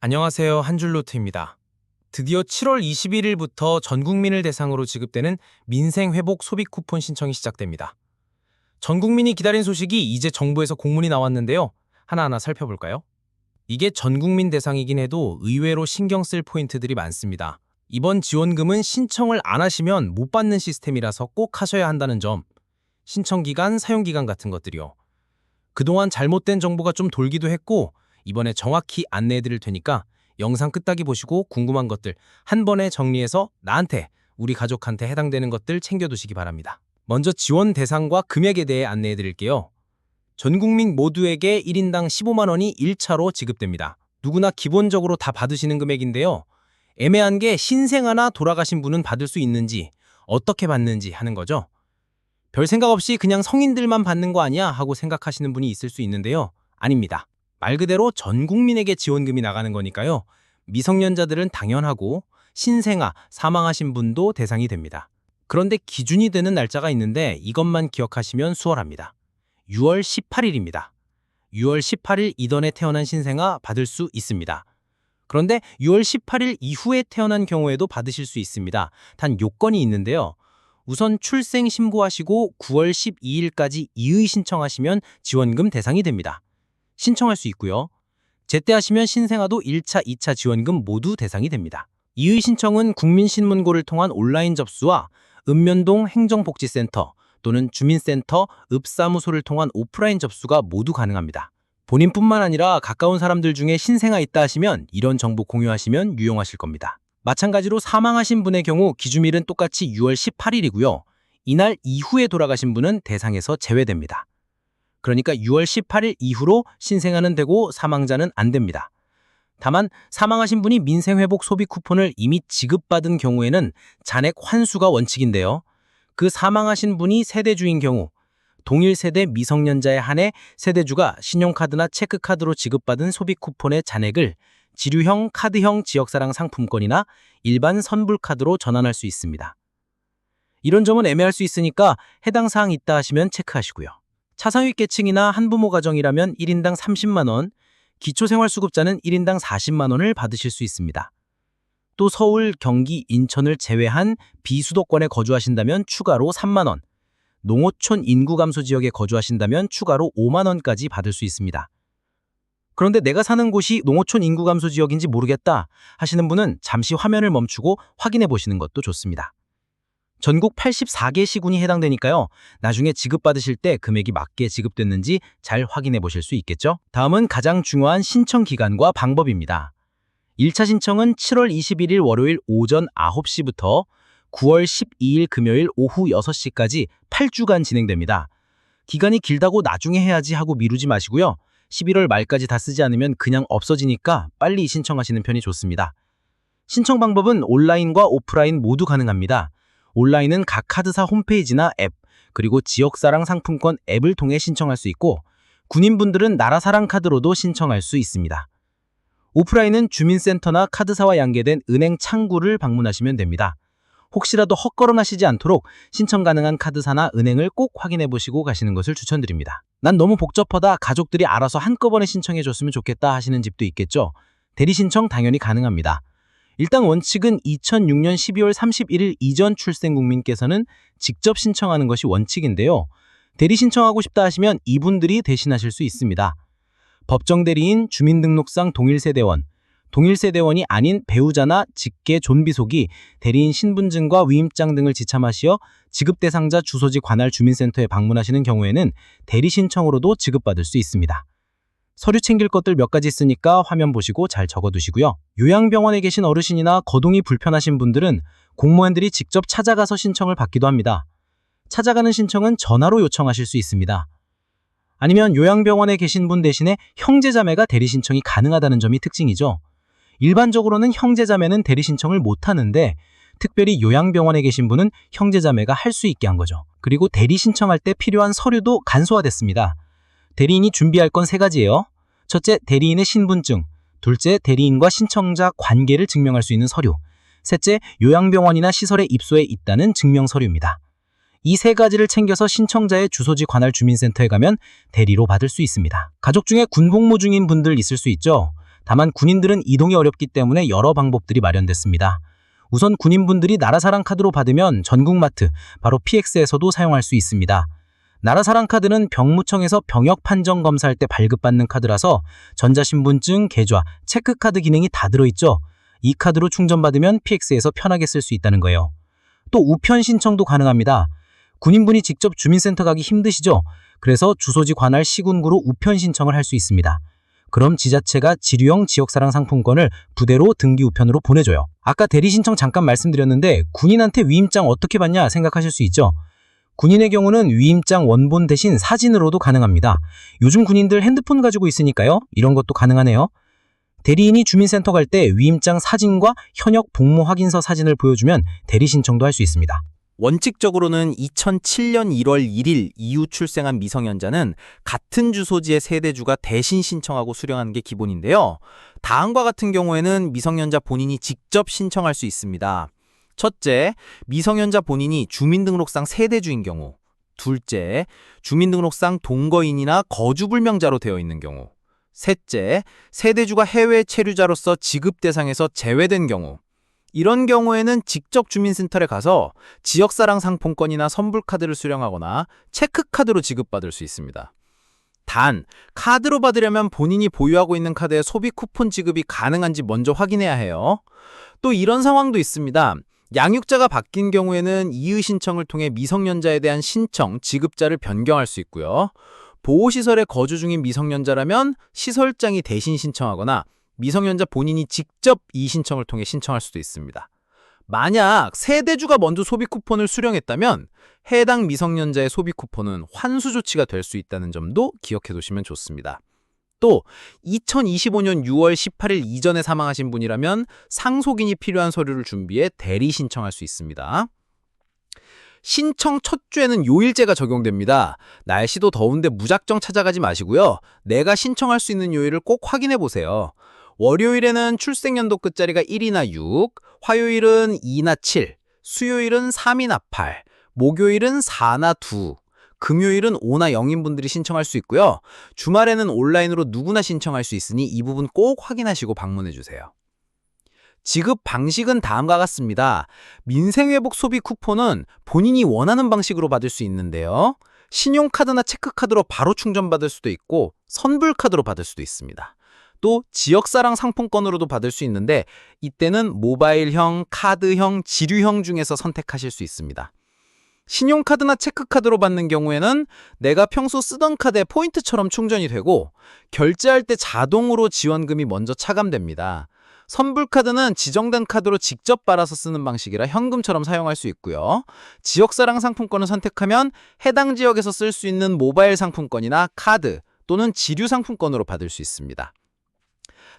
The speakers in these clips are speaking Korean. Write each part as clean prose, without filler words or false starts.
안녕하세요. 한줄노트입니다. 드디어 7월 21일부터 전 국민을 대상으로 지급되는 민생회복 소비 쿠폰 신청이 시작됩니다. 전 국민이 기다린 소식이 이제 정부에서 공문이 나왔는데요. 하나하나 살펴볼까요? 이게 전 국민 대상이긴 해도 의외로 신경 쓸 포인트들이 많습니다. 이번 지원금은 신청을 안 하시면 못 받는 시스템이라서 꼭 하셔야 한다는 점, 신청 기간, 사용 기간 같은 것들이요. 그동안 잘못된 정보가 좀 돌기도 했고 이번에 정확히 안내해 드릴 테니까 영상 끝까지 보시고 궁금한 것들 한 번에 정리해서 나한테, 우리 가족한테 해당되는 것들 챙겨두시기 바랍니다. 먼저 지원 대상과 금액에 대해 안내해 드릴게요. 전 국민 모두에게 1인당 15만 원이 1차로 지급됩니다. 누구나 기본적으로 다 받으시는 금액인데요. 애매한 게 신생아나 돌아가신 분은 받을 수 있는지, 어떻게 받는지 하는 거죠. 별 생각 없이 그냥 성인들만 받는 거 아니야 하고 생각하시는 분이 있을 수 있는데요. 아닙니다. 말 그대로 전 국민에게 지원금이 나가는 거니까요. 미성년자들은 당연하고 신생아, 사망하신 분도 대상이 됩니다. 그런데 기준이 되는 날짜가 있는데 이것만 기억하시면 수월합니다. 6월 18일입니다. 6월 18일 이전에 태어난 신생아 받을 수 있습니다. 그런데 6월 18일 이후에 태어난 경우에도 받으실 수 있습니다. 단 요건이 있는데요. 우선 출생 신고하시고 9월 12일까지 이의 신청하시면 지원금 대상이 됩니다. 신청할 수 있고요. 제때하시면 신생아도 1차, 2차 지원금 모두 대상이 됩니다. 이의 신청은 국민신문고를 통한 온라인 접수와 읍면동 행정복지센터 또는 주민센터, 읍사무소를 통한 오프라인 접수가 모두 가능합니다. 본인뿐만 아니라 가까운 사람들 중에 신생아 있다 하시면 이런 정보 공유하시면 유용하실 겁니다. 마찬가지로 사망하신 분의 경우 기준일은 똑같이 6월 18일이고요. 이날 이후에 돌아가신 분은 대상에서 제외됩니다. 그러니까 6월 18일 이후로 신생아는 되고 사망자는 안 됩니다. 다만 사망하신 분이 민생회복 소비 쿠폰을 이미 지급받은 경우에는 잔액 환수가 원칙인데요. 그 사망하신 분이 세대주인 경우, 동일 세대 미성년자에 한해 세대주가 신용카드나 체크카드로 지급받은 소비 쿠폰의 잔액을 지류형, 카드형 지역사랑 상품권이나 일반 선불카드로 전환할 수 있습니다. 이런 점은 애매할 수 있으니까 해당 사항 있다 하시면 체크하시고요. 차상위 계층이나 한부모 가정이라면 1인당 30만 원, 기초생활수급자는 1인당 40만 원을 받으실 수 있습니다. 또 서울, 경기, 인천을 제외한 비수도권에 거주하신다면 추가로 3만 원, 농어촌 인구 감소 지역에 거주하신다면 추가로 5만 원까지 받을 수 있습니다. 그런데 내가 사는 곳이 농어촌 인구 감소 지역인지 모르겠다 하시는 분은 잠시 화면을 멈추고 확인해 보시는 것도 좋습니다. 전국 84개 시군이 해당되니까요. 나중에 지급받으실 때 금액이 맞게 지급됐는지 잘 확인해 보실 수 있겠죠? 다음은 가장 중요한 신청 기간과 방법입니다. 1차 신청은 7월 21일 월요일 오전 9시부터 9월 12일 금요일 오후 6시까지 8주간 진행됩니다. 기간이 길다고 나중에 해야지 하고 미루지 마시고요. 11월 말까지 다 쓰지 않으면 그냥 없어지니까 빨리 신청하시는 편이 좋습니다. 신청 방법은 온라인과 오프라인 모두 가능합니다. 온라인은 각 카드사 홈페이지나 앱, 그리고 지역사랑 상품권 앱을 통해 신청할 수 있고 군인분들은 나라사랑 카드로도 신청할 수 있습니다. 오프라인은 주민센터나 카드사와 연계된 은행 창구를 방문하시면 됩니다. 혹시라도 헛걸음하시지 않도록 신청 가능한 카드사나 은행을 꼭 확인해 보시고 가시는 것을 추천드립니다. 난 너무 복잡하다, 가족들이 알아서 한꺼번에 신청해 줬으면 좋겠다 하시는 집도 있겠죠. 대리 신청 당연히 가능합니다. 일단 원칙은 2006년 12월 31일 이전 출생 국민께서는 직접 신청하는 것이 원칙인데요. 대리 신청하고 싶다 하시면 이분들이 대신하실 수 있습니다. 법정 대리인, 주민등록상 동일세대원, 동일세대원이 아닌 배우자나 직계 존비속이 대리인 신분증과 위임장 등을 지참하시어 지급 대상자 주소지 관할 주민센터에 방문하시는 경우에는 대리 신청으로도 지급받을 수 있습니다. 서류 챙길 것들 몇 가지 있으니까 화면 보시고 잘 적어두시고요. 요양병원에 계신 어르신이나 거동이 불편하신 분들은 공무원들이 직접 찾아가서 신청을 받기도 합니다. 찾아가는 신청은 전화로 요청하실 수 있습니다. 아니면 요양병원에 계신 분 대신에 형제자매가 대리 신청이 가능하다는 점이 특징이죠. 일반적으로는 형제자매는 대리 신청을 못하는데 특별히 요양병원에 계신 분은 형제자매가 할 수 있게 한 거죠. 그리고 대리 신청할 때 필요한 서류도 간소화됐습니다. 대리인이 준비할 건 3가지예요. 첫째, 대리인의 신분증. 둘째, 대리인과 신청자 관계를 증명할 수 있는 서류. 셋째, 요양병원이나 시설에 입소해 있다는 증명서류입니다. 이 3가지를 챙겨서 신청자의 주소지 관할 주민센터에 가면 대리로 받을 수 있습니다. 가족 중에 군복무 중인 분들 있을 수 있죠. 다만 군인들은 이동이 어렵기 때문에 여러 방법들이 마련됐습니다. 우선 군인분들이 나라사랑 카드로 받으면 전국마트, 바로 PX에서도 사용할 수 있습니다. 나라사랑 카드는 병무청에서 병역 판정 검사할 때 발급받는 카드라서 전자신분증, 계좌, 체크카드 기능이 다 들어있죠. 이 카드로 충전받으면 PX에서 편하게 쓸 수 있다는 거예요. 또 우편 신청도 가능합니다. 군인분이 직접 주민센터 가기 힘드시죠? 그래서 주소지 관할 시군구로 우편 신청을 할 수 있습니다. 그럼 지자체가 지류형 지역사랑 상품권을 부대로 등기 우편으로 보내줘요. 아까 대리 신청 잠깐 말씀드렸는데 군인한테 위임장 어떻게 받냐 생각하실 수 있죠? 군인의 경우는 위임장 원본 대신 사진으로도 가능합니다. 요즘 군인들 핸드폰 가지고 있으니까요. 이런 것도 가능하네요. 대리인이 주민센터 갈 때 위임장 사진과 현역 복무 확인서 사진을 보여주면 대리 신청도 할 수 있습니다. 원칙적으로는 2007년 1월 1일 이후 출생한 미성년자는 같은 주소지의 세대주가 대신 신청하고 수령하는 게 기본인데요. 다음과 같은 경우에는 미성년자 본인이 직접 신청할 수 있습니다. 첫째, 미성년자 본인이 주민등록상 세대주인 경우. 둘째, 주민등록상 동거인이나 거주불명자로 되어 있는 경우. 셋째, 세대주가 해외 체류자로서 지급 대상에서 제외된 경우. 이런 경우에는 직접 주민센터에 가서 지역사랑 상품권이나 선불카드를 수령하거나 체크카드로 지급받을 수 있습니다. 단, 카드로 받으려면 본인이 보유하고 있는 카드에 소비 쿠폰 지급이 가능한지 먼저 확인해야 해요. 또 이런 상황도 있습니다. 양육자가 바뀐 경우에는 이의 신청을 통해 미성년자에 대한 신청, 지급자를 변경할 수 있고요. 보호시설에 거주 중인 미성년자라면 시설장이 대신 신청하거나 미성년자 본인이 직접 이의신청을 통해 신청할 수도 있습니다. 만약 세대주가 먼저 소비 쿠폰을 수령했다면 해당 미성년자의 소비 쿠폰은 환수 조치가 될 수 있다는 점도 기억해 두시면 좋습니다. 또 2025년 6월 18일 이전에 사망하신 분이라면 상속인이 필요한 서류를 준비해 대리 신청할 수 있습니다. 신청 첫 주에는 요일제가 적용됩니다. 날씨도 더운데 무작정 찾아가지 마시고요. 내가 신청할 수 있는 요일을 꼭 확인해 보세요. 월요일에는 출생연도 끝자리가 1이나 6, 화요일은 2나 7, 수요일은 3이나 8, 목요일은 4나 2, 금요일은 5나 0인 분들이 신청할 수 있고요. 주말에는 온라인으로 누구나 신청할 수 있으니 이 부분 꼭 확인하시고 방문해 주세요. 지급 방식은 다음과 같습니다. 민생회복 소비 쿠폰은 본인이 원하는 방식으로 받을 수 있는데요. 신용카드나 체크카드로 바로 충전받을 수도 있고 선불카드로 받을 수도 있습니다. 또 지역사랑 상품권으로도 받을 수 있는데 이때는 모바일형, 카드형, 지류형 중에서 선택하실 수 있습니다. 신용카드나 체크카드로 받는 경우에는 내가 평소 쓰던 카드에 포인트처럼 충전이 되고 결제할 때 자동으로 지원금이 먼저 차감됩니다. 선불카드는 지정된 카드로 직접 빨아서 쓰는 방식이라 현금처럼 사용할 수 있고요. 지역사랑 상품권을 선택하면 해당 지역에서 쓸 수 있는 모바일 상품권이나 카드 또는 지류 상품권으로 받을 수 있습니다.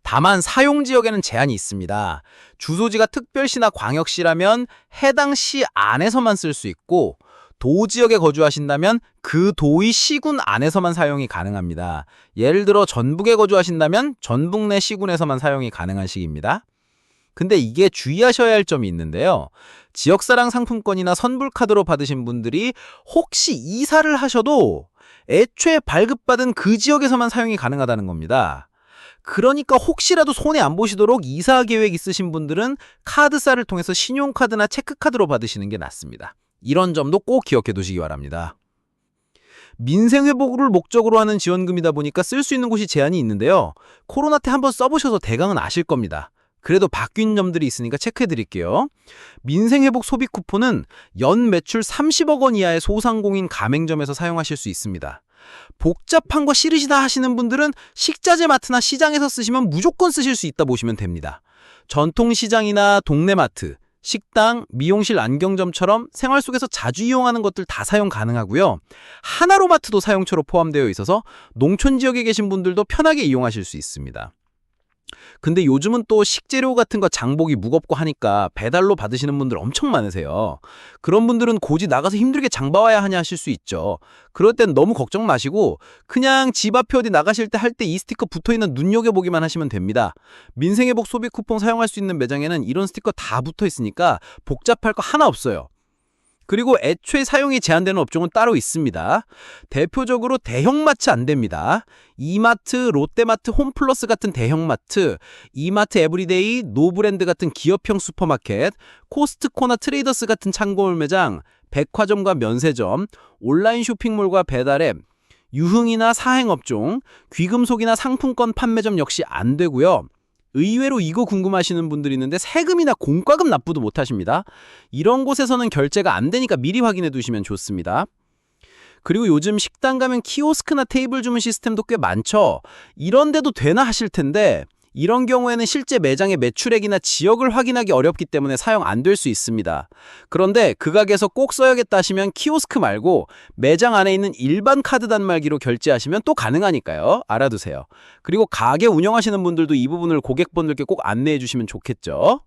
다만 사용 지역에는 제한이 있습니다. 주소지가 특별시나 광역시라면 해당 시 안에서만 쓸 수 있고 도 지역에 거주하신다면 그 도의 시군 안에서만 사용이 가능합니다. 예를 들어 전북에 거주하신다면 전북 내 시군에서만 사용이 가능한 식입니다. 근데 이게 주의하셔야 할 점이 있는데요. 지역사랑 상품권이나 선불카드로 받으신 분들이 혹시 이사를 하셔도 애초에 발급받은 그 지역에서만 사용이 가능하다는 겁니다. 그러니까 혹시라도 손해 안 보시도록 이사 계획 있으신 분들은 카드사를 통해서 신용카드나 체크카드로 받으시는 게 낫습니다. 이런 점도 꼭 기억해 두시기 바랍니다. 민생회복을 목적으로 하는 지원금이다 보니까 쓸 수 있는 곳이 제한이 있는데요. 코로나 때 한번 써보셔서 대강은 아실 겁니다. 그래도 바뀐 점들이 있으니까 체크해 드릴게요. 민생회복 소비 쿠폰은 연 매출 30억 원 이하의 소상공인 가맹점에서 사용하실 수 있습니다. 복잡한 거 싫으시다 하시는 분들은 식자재 마트나 시장에서 쓰시면 무조건 쓰실 수 있다 보시면 됩니다. 전통시장이나 동네 마트, 식당, 미용실, 안경점처럼 생활 속에서 자주 이용하는 것들 다 사용 가능하고요. 하나로마트도 사용처로 포함되어 있어서 농촌 지역에 계신 분들도 편하게 이용하실 수 있습니다. 근데 요즘은 또 식재료 같은 거 장보기 무겁고 하니까 배달로 받으시는 분들 엄청 많으세요. 그런 분들은 굳이 나가서 힘들게 장봐와야 하냐 하실 수 있죠. 그럴 땐 너무 걱정 마시고 그냥 집 앞에 어디 나가실 때 할 때 이 스티커 붙어있는 눈여겨보기만 하시면 됩니다. 민생회복 소비 쿠폰 사용할 수 있는 매장에는 이런 스티커 다 붙어있으니까 복잡할 거 하나 없어요. 그리고 애초에 사용이 제한되는 업종은 따로 있습니다. 대표적으로 대형마트 안 됩니다. 이마트, 롯데마트, 홈플러스 같은 대형마트, 이마트 에브리데이, 노브랜드 같은 기업형 슈퍼마켓, 코스트코나 트레이더스 같은 창고물 매장, 백화점과 면세점, 온라인 쇼핑몰과 배달앱, 유흥이나 사행업종, 귀금속이나 상품권 판매점 역시 안 되고요. 의외로 이거 궁금하시는 분들이 있는데 세금이나 공과금 납부도 못 하십니다. 이런 곳에서는 결제가 안 되니까 미리 확인해 두시면 좋습니다. 그리고 요즘 식당 가면 키오스크나 테이블 주문 시스템도 꽤 많죠. 이런 데도 되나 하실 텐데 이런 경우에는 실제 매장의 매출액이나 지역을 확인하기 어렵기 때문에 사용 안 될 수 있습니다. 그런데 그 가게에서 꼭 써야겠다 하시면 키오스크 말고 매장 안에 있는 일반 카드 단말기로 결제하시면 또 가능하니까요. 알아두세요. 그리고 가게 운영하시는 분들도 이 부분을 고객분들께 꼭 안내해 주시면 좋겠죠.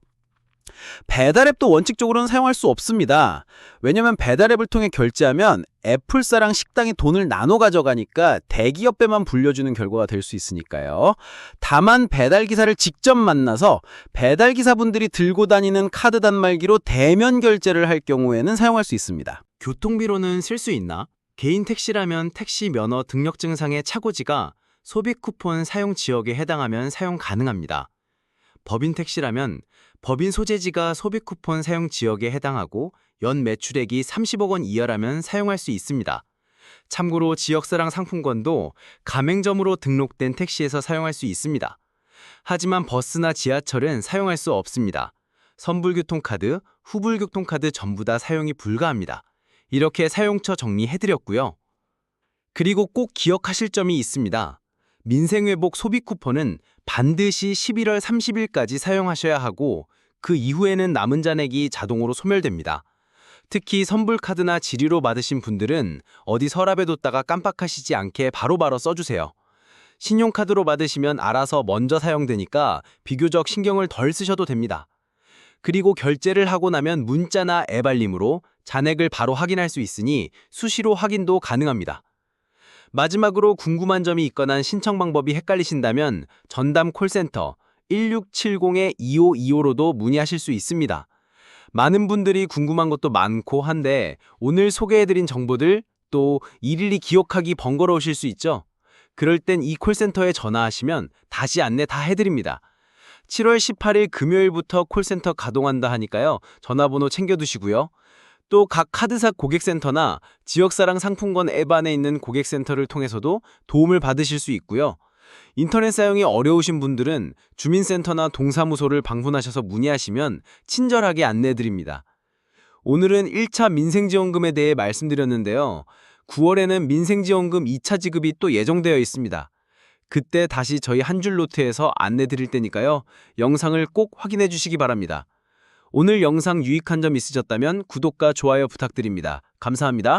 배달앱도 원칙적으로는 사용할 수 없습니다. 왜냐면 배달앱을 통해 결제하면 애플사랑 식당이 돈을 나눠 가져가니까 대기업에만 불려주는 결과가 될 수 있으니까요. 다만 배달기사를 직접 만나서 배달기사분들이 들고 다니는 카드 단말기로 대면 결제를 할 경우에는 사용할 수 있습니다. 교통비로는 쓸 수 있나? 개인 택시라면 택시 면허 등록증상의 차고지가 소비 쿠폰 사용 지역에 해당하면 사용 가능합니다. 법인 택시라면 법인 소재지가 소비 쿠폰 사용 지역에 해당하고 연 매출액이 30억 원 이하라면 사용할 수 있습니다. 참고로 지역사랑 상품권도 가맹점으로 등록된 택시에서 사용할 수 있습니다. 하지만 버스나 지하철은 사용할 수 없습니다. 선불교통카드, 후불교통카드 전부 다 사용이 불가합니다. 이렇게 사용처 정리해드렸고요. 그리고 꼭 기억하실 점이 있습니다. 민생회복 소비 쿠폰은 반드시 11월 30일까지 사용하셔야 하고 그 이후에는 남은 잔액이 자동으로 소멸됩니다. 특히 선불카드나 지리로 받으신 분들은 어디 서랍에 뒀다가 깜빡하시지 않게 바로바로 써주세요. 신용카드로 받으시면 알아서 먼저 사용되니까 비교적 신경을 덜 쓰셔도 됩니다. 그리고 결제를 하고 나면 문자나 앱 알림으로 잔액을 바로 확인할 수 있으니 수시로 확인도 가능합니다. 마지막으로 궁금한 점이 있거나 신청 방법이 헷갈리신다면 전담 콜센터 1670-2525로도 문의하실 수 있습니다. 많은 분들이 궁금한 것도 많고 한데 오늘 소개해드린 정보들 또 일일이 기억하기 번거로우실 수 있죠? 그럴 땐 이 콜센터에 전화하시면 다시 안내 다 해드립니다. 7월 18일 금요일부터 콜센터 가동한다 하니까요. 전화번호 챙겨두시고요. 또 각 카드사 고객센터나 지역사랑 상품권 앱 안에 있는 고객센터를 통해서도 도움을 받으실 수 있고요. 인터넷 사용이 어려우신 분들은 주민센터나 동사무소를 방문하셔서 문의하시면 친절하게 안내드립니다. 오늘은 1차 민생지원금에 대해 말씀드렸는데요. 9월에는 민생지원금 2차 지급이 또 예정되어 있습니다. 그때 다시 저희 한줄노트에서 안내드릴 테니까요. 영상을 꼭 확인해 주시기 바랍니다. 오늘 영상 유익한 점 있으셨다면 구독과 좋아요 부탁드립니다. 감사합니다.